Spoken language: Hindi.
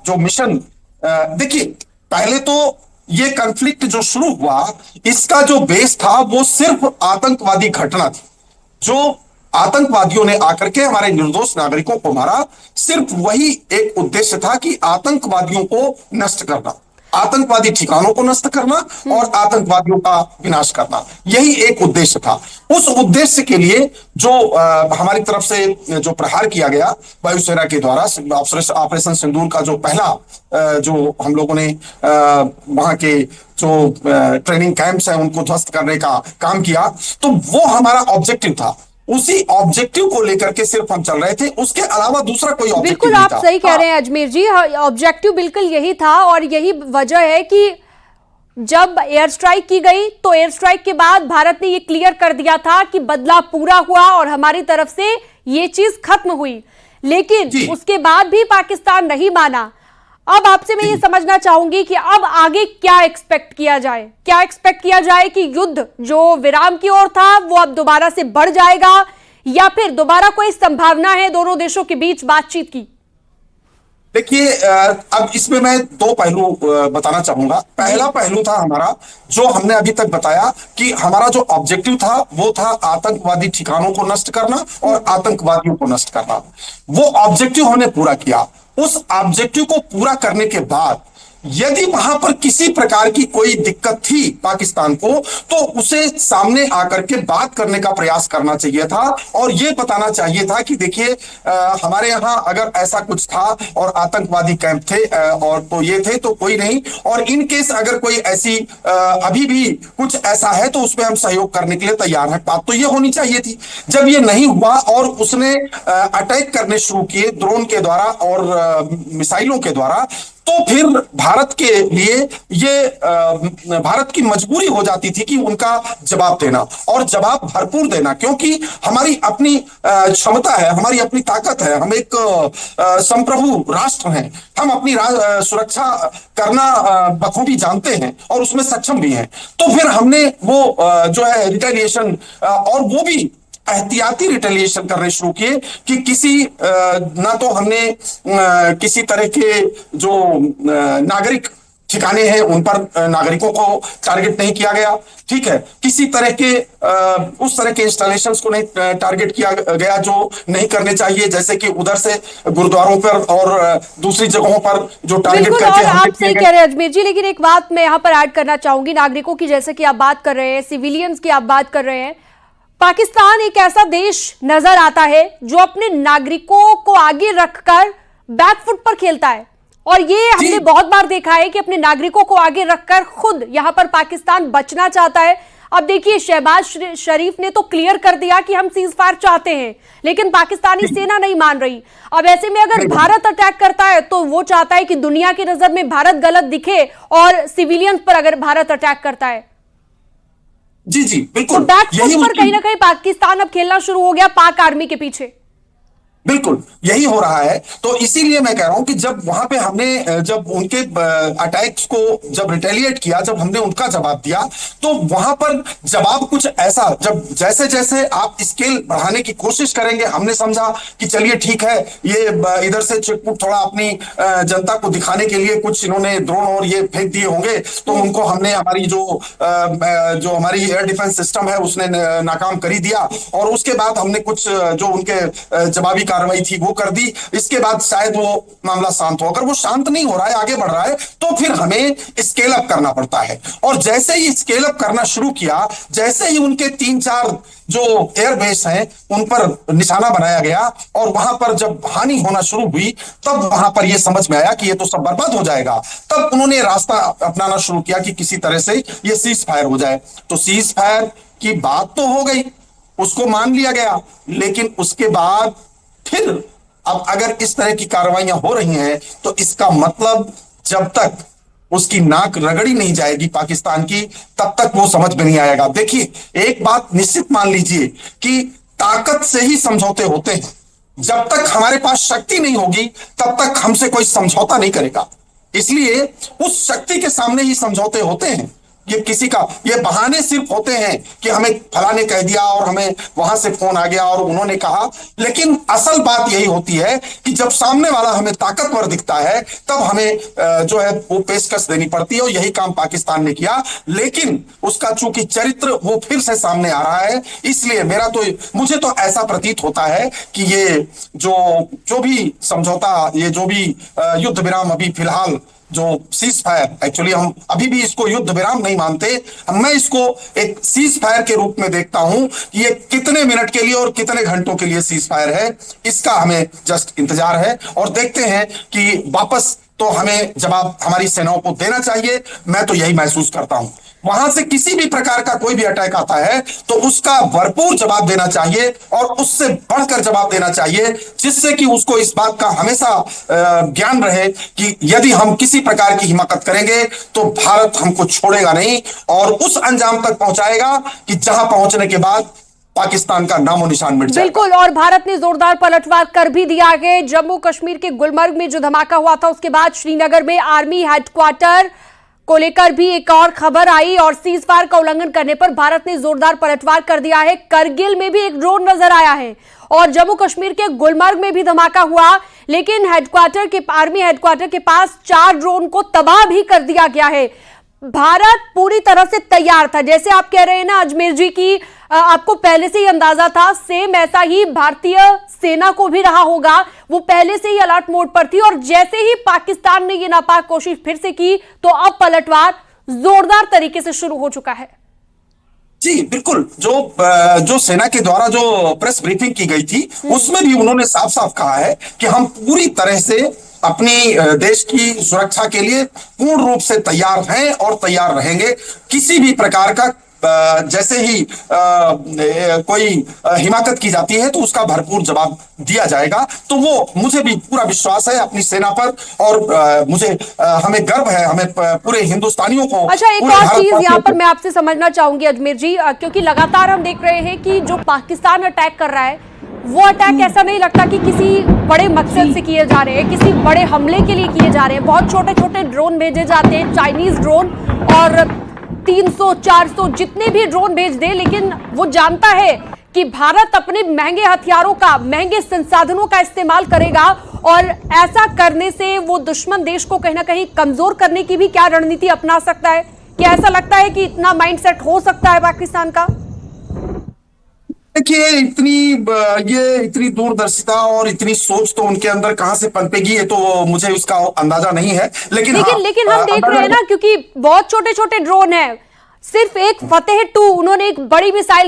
जो मिशन, देखिए पहले तो ये कॉन्फ्लिक्ट जो शुरू हुआ, इसका जो बेस था वो सिर्फ आतंकवादी घटना थी। जो आतंकवादियों ने आकर के हमारे निर्दोष नागरिकों को मारा, सिर्फ वही एक उद्देश्य था कि आतंकवादियों को नष्ट करना, आतंकवादी ठिकानों को नष्ट करना और आतंकवादियों का विनाश करना, यही एक उद्देश्य था। उस उद्देश्य के लिए जो हमारी तरफ से जो प्रहार किया गया वायुसेना के द्वारा, ऑपरेशन सिंदूर का जो पहला जो हम लोगों ने वहां के जो ट्रेनिंग कैंप्स हैं उनको ध्वस्त करने का काम किया, तो वो हमारा ऑब्जेक्टिव था। उसी ऑब्जेक्टिव को लेकर के सिर्फ हम चल रहे थे, उसके अलावा दूसरा कोई ऑब्जेक्टिव बिल्कुल नहीं आप था। सही कह रहे हैं अजमेर जी, ऑब्जेक्टिव बिल्कुल यही था। और यही वजह है कि जब एयर स्ट्राइक की गई तो एयर स्ट्राइक के बाद भारत ने ये क्लियर कर दिया था कि बदला पूरा हुआ और हमारी तरफ से ये चीज खत्म हुई। लेकिन उसके बाद भी पाकिस्तान नहीं माना। अब आपसे मैं ये समझना चाहूंगी कि अब आगे क्या एक्सपेक्ट किया जाए, क्या एक्सपेक्ट किया जाए कि युद्ध जो विराम की ओर था वो अब दोबारा से बढ़ जाएगा, या फिर दोबारा कोई संभावना है दोनों देशों के बीच बातचीत की? देखिए, अब इसमें मैं दो पहलू बताना चाहूंगा। पहला पहलू था हमारा, जो हमने अभी तक बताया कि हमारा जो ऑब्जेक्टिव था वो था आतंकवादी ठिकानों को नष्ट करना और आतंकवादियों को नष्ट करना। वो ऑब्जेक्टिव हमने पूरा किया। उस ऑब्जेक्टिव को पूरा करने के बाद यदि वहां पर किसी प्रकार की कोई दिक्कत थी पाकिस्तान को, तो उसे सामने आकर के बात करने का प्रयास करना चाहिए था और यह बताना चाहिए था कि देखिए हमारे यहां अगर ऐसा कुछ था और आतंकवादी कैंप थे और तो ये थे तो कोई नहीं, और इन केस अगर कोई ऐसी अभी भी कुछ ऐसा है तो उसमें हम सहयोग करने के लिए तैयार हैं। बात तो ये होनी चाहिए थी। जब ये नहीं हुआ और उसने अटैक करने शुरू किए ड्रोन के द्वारा और मिसाइलों के द्वारा, तो फिर भारत के लिए ये भारत की मजबूरी हो जाती थी कि उनका जवाब देना और जवाब भरपूर देना, क्योंकि हमारी अपनी क्षमता है, हमारी अपनी ताकत है। हम एक संप्रभु राष्ट्र हैं, हम अपनी सुरक्षा करना बखूबी जानते हैं और उसमें सक्षम भी हैं। तो फिर हमने वो जो है रिटेलिएशन, और वो भी एहतियाती रिटेलिएशन करने शुरू किए कि किसी ना तो हमने किसी तरह के जो नागरिक ठिकाने हैं उन पर नागरिकों को टारगेट नहीं किया गया, ठीक है। किसी तरह के उस तरह के इंस्टॉलेशंस को नहीं टारगेट किया गया जो नहीं करने चाहिए, जैसे कि उधर से गुरुद्वारों पर और दूसरी जगहों पर जो टारगेट करके और आप सही कह रहे हैं अजमेर जी, लेकिन एक बात मैं यहाँ पर ऐड करना चाहूंगी। नागरिकों की जैसे कि आप बात कर रहे हैं, सिविलियंस की आप बात कर रहे हैं, पाकिस्तान एक ऐसा देश नजर आता है जो अपने नागरिकों को आगे रखकर बैकफुट पर खेलता है। और ये हमने बहुत बार देखा है कि अपने नागरिकों को आगे रखकर खुद यहां पर पाकिस्तान बचना चाहता है। अब देखिए, शहबाज शरीफ ने तो क्लियर कर दिया कि हम सीज फायर चाहते हैं, लेकिन पाकिस्तानी सेना नहीं मान रही। अब ऐसे में अगर भारत अटैक करता है तो वो चाहता है कि दुनिया की नजर में भारत गलत दिखे और सिविलियंस पर अगर भारत अटैक करता है, जी जी बिल्कुल, तो बैकफुट पर कहीं ना कहीं पाकिस्तान अब खेलना शुरू हो गया पाक आर्मी के पीछे। बिल्कुल यही हो रहा है। तो इसीलिए मैं कह रहा हूं कि जब वहां पे हमने जब उनके अटैक्स को जब रिटेलिएट किया, जब हमने उनका जवाब दिया, तो वहां पर जवाब कुछ ऐसा, जब जैसे जैसे आप स्केल बढ़ाने की कोशिश करेंगे, हमने समझा कि चलिए ठीक है, ये इधर से चिटपुट थोड़ा अपनी जनता को दिखाने के लिए कुछ इन्होंने ड्रोन और ये फेंक दिए होंगे, तो उनको हमने हमारी जो हमारी एयर डिफेंस सिस्टम है उसने नाकाम कर ही दिया, और उसके बाद हमने कुछ जो उनके जवाबी कार्रवाई थी वो कर दी। इसके बाद शायद वो मामला शांत हो। अगर वो शांत नहीं हो रहा है, आगे बढ़ रहा है, तो फिर हमें स्केल अप करना पड़ता है। और जैसे ही स्केल अप करना शुरू किया, जैसे ही उनके 3-4 जो एयरबेस हैं उन पर निशाना बनाया गया और वहां पर जब हानि होना शुरू हुई, तब वहां पर यह समझ में आया कि ये तो सब बर्बाद हो जाएगा। तब उन्होंने रास्ता अपनाना शुरू किया कि किसी तरह से ये सीज फायर हो जाए। तो सीज फायर की बात तो हो गई, उसको मान लिया गया, लेकिन उसके बाद फिर अब अगर इस तरह की कार्रवाइयां हो रही हैं, तो इसका मतलब जब तक उसकी नाक रगड़ी नहीं जाएगी पाकिस्तान की, तब तक वो समझ में नहीं आएगा। देखिए, एक बात निश्चित मान लीजिए कि ताकत से ही समझौते होते हैं। जब तक हमारे पास शक्ति नहीं होगी, तब तक हमसे कोई समझौता नहीं करेगा। इसलिए उस शक्ति के सामने ही समझौते होते हैं। ये किसी का, ये बहाने सिर्फ होते हैं कि हमें फलाने कह दिया और हमें वहां से फोन आ गया और उन्होंने कहा। लेकिन असल बात यही होती है कि जब सामने वाला हमें ताकतवर दिखता है तब हमें जो है वो पेशकश देनी पड़ती है, और यही काम पाकिस्तान ने किया। लेकिन उसका चूंकि चरित्र वो फिर से सामने आ रहा है, इसलिए मुझे तो ऐसा प्रतीत होता है कि ये जो भी समझौता, ये जो भी युद्ध विराम अभी फिलहाल जो सीज फायर, एक्चुअली हम अभी भी इसको युद्ध विराम नहीं मानते, मैं इसको एक सीज फायर के रूप में देखता हूं कि ये कितने मिनट के लिए और कितने घंटों के लिए सीज फायर है, इसका हमें जस्ट इंतजार है। और देखते हैं कि वापस तो हमें जवाब हमारी सेनाओं को देना चाहिए। मैं तो यही महसूस करता हूं, वहां से किसी भी प्रकार का कोई भी अटैक आता है तो उसका भरपूर जवाब देना चाहिए, और उससे बढ़कर जवाब देना चाहिए, जिससे कि उसको इस बात का हमेशा ज्ञान रहे कि यदि हम किसी प्रकार की हिमाकत करेंगे तो भारत हमको छोड़ेगा नहीं, और उस अंजाम तक पहुंचाएगा कि जहां पहुंचने के बाद पाकिस्तान का नामो निशान मिट जाए। बिल्कुल, और भारत ने जोरदार पलटवार कर भी दिया है। जम्मू कश्मीर के गुलमर्ग में जो धमाका हुआ था उसके बाद श्रीनगर में आर्मी हेडक्वार्टर को लेकर भी एक और खबर आई, और सीज फायर का उल्लंघन करने पर भारत ने जोरदार पलटवार कर दिया है। करगिल में भी एक ड्रोन नजर आया है, और जम्मू कश्मीर के गुलमर्ग में भी धमाका हुआ, लेकिन आर्मी हेडक्वार्टर के पास 4 ड्रोन को तबाह भी कर दिया गया है। भारत पूरी तरह से तैयार था, जैसे आप कह रहे हैं ना अजमेर जी की आपको पहले से ही अंदाजा था, सेम ऐसा ही भारतीय सेना को भी रहा होगा। वो पहले से ही अलर्ट मोड पर थी, और जैसे ही पाकिस्तान ने ये नापाक कोशिश फिर से की तो अब पलटवार जोरदार तरीके से शुरू हो चुका है। जी बिल्कुल, जो सेना के द्वारा जो प्रेस ब्रीफिंग की गई थी उसमें भी उन्होंने साफ साफ कहा है कि हम पूरी तरह से अपनी देश की सुरक्षा के लिए पूर्ण रूप से तैयार हैं और तैयार रहेंगे। किसी भी प्रकार का जैसे ही कोई हिमाकत की जाती है तो उसका भरपूर जवाब दिया जाएगा। तो वो मुझे भी पूरा विश्वास है अपनी सेना पर, और हमें गर्व है, हमें पूरे हिंदुस्तानियों को। अच्छा, एक और चीज यहाँ पर मैं आपसे समझना चाहूंगी अजमेर जी, क्योंकि लगातार हम देख रहे हैं कि जो पाकिस्तान अटैक कर रहा है वो अटैक ऐसा नहीं लगता कि किसी बड़े मकसद से किए जा रहे हैं, किसी बड़े हमले के लिए किए जा रहे हैं। बहुत छोटे छोटे ड्रोन भेजे जाते हैं, चाइनीज ड्रोन, और 300-400 जितने भी ड्रोन भेज दे, लेकिन वो जानता है कि भारत अपने महंगे हथियारों का, महंगे संसाधनों का इस्तेमाल करेगा, और ऐसा करने से वो दुश्मन देश को कहीं ना कहीं कमजोर करने की भी क्या रणनीति अपना सकता है? क्या ऐसा लगता है कि इतना माइंडसेट हो सकता है पाकिस्तान का? देखिए, इतनी दूरदर्शिता और इतनी सोच तो उनके अंदर कहां से पनपेगी, ये तो मुझे उसका अंदाजा नहीं है। लेकिन हम देख रहे हैं ना, क्योंकि बहुत छोटे छोटे ड्रोन हैं। सिर्फ एक फतेह 2 उन्होंने एक बड़ी मिसाइल